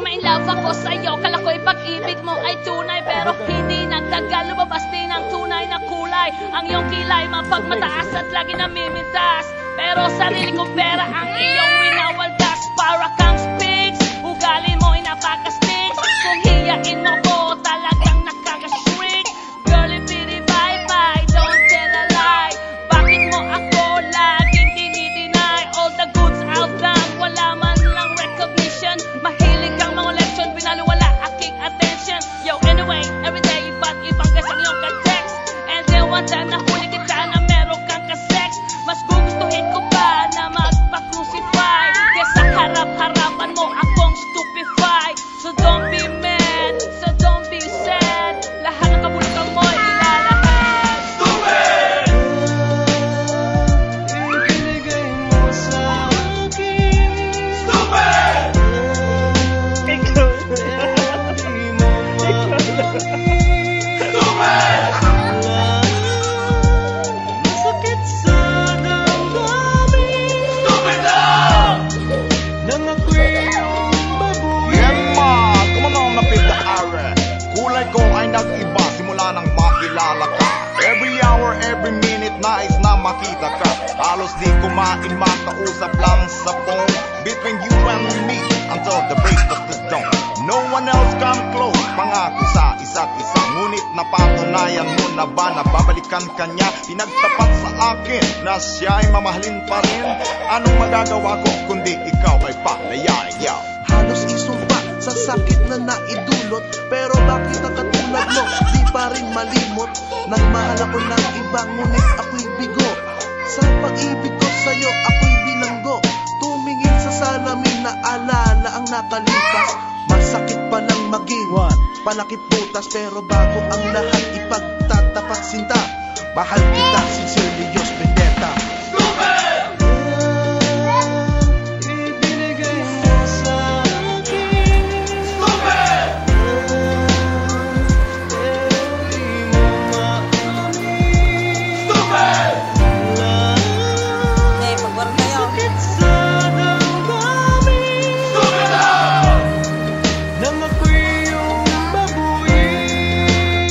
ma-in love ako sa'yo. Kala ko'y pag-ibig mo ay tunay, pero hindi nagtagal, lumabas din ang tunay na kulay. Ang iyong kilay mapagmataas at lagi namimintas, pero sarili kong pera ang iyong winawaldas. Para kang Sphinx, ugali mo ay napaka-stinks. Kung hiyain mo ko, talagang nakaka-shrink. Girlie, bitty, bye-bye, don't tell a lie. Bakit mo ako laging dinideny? All the goods out lang, wala man lang recognition. Mahilig kang mga leksyon, binaliwala aking attention. Yo, anyway, everyday, iba't ibang gas ang iyong ka-text. And then one time nahuli kita na meron kang ka-sex. Mas gugustuhin ko pa na magpa-crucify kesa harap-harapan mo akong stupefy. So don't be mad, so don't be sad. Lahat ng kabulukan mo ilalahat. Stupid! Ibinigay mo sa akin. Stupid! Ikaw. Hindi mo maamin. Stupid! Masakit sa damdamin Stupid lang! nang ako'y iyong babuyin. Yema, kumanong na pita-are. Kulay ko ay nag-iba simula nang makilala ka. Every hour, every minute, nais na makita ka. Halos di kumain, makausap lang sa phone. Between you and me, until the break of the dawn. No one else come close, pangako sa isa't isa. Ngunit napatunayan mo na ba na babalikan ka niya? Pinagtapat sa akin na siya ay mamahalin pa rin. Anong magagawa ko kundi ikaw ay palayain niya? Halos isumpa sa sakit na naidulot, pero bakit ang katulad mo di pa rin malimot? Nagmahal ako ng iba, ngunit ako'y bigo. Sa pag-ibig ko sa'yo, ako'y binanggo. Tumingin sa salamin na alala ang nakalipas. Masakit pa lang maging panakip butas, pero bago ang lahat ipagtatapat sinta. Mahal kita, sincerely, Diyos Vendetta. Stupid! Ibinigay mo sa akin. Stupid! Pero di mo maamin. Stupid! Okay, pag-work kayo. Masakit sa damdamin Stupid lang! nang ako'y iyong babuyin.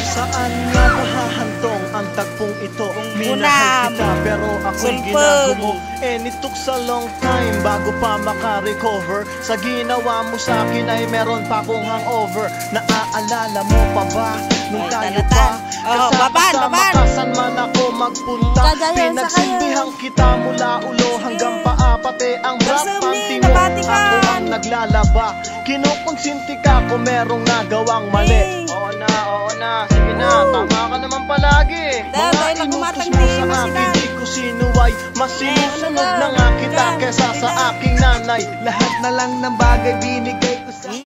Saan nga mahahantong ang tagpong ito? Minahal kita pero ako'y Sulpog. ginagumo. And it took a long time bago pa maka-recover. Sa ginawa mo sa akin ay meron pa akong hangover. Naaalala mo pa ba nung Ay, tayo talatan. pa Oh, baban, kasama baban. ka, saan man ako magpunta? Gagayan sa Pinagsilbihan kita mula ulo hanggang paa, pati ang bra Gusto panty ni, mo. nabati ka. Ako ang naglalaba, kinukonsinti ka kung merong nagawang mali. Hey. Oo na, sige na, tama ka naman palagi. Dahil Mga na inutos gumatang mo di sa mo akin, sila. di ko sinuway. Mas sinusunod na nga kita kesa sa aking nanay. Lahat na lang ng bagay binigay ko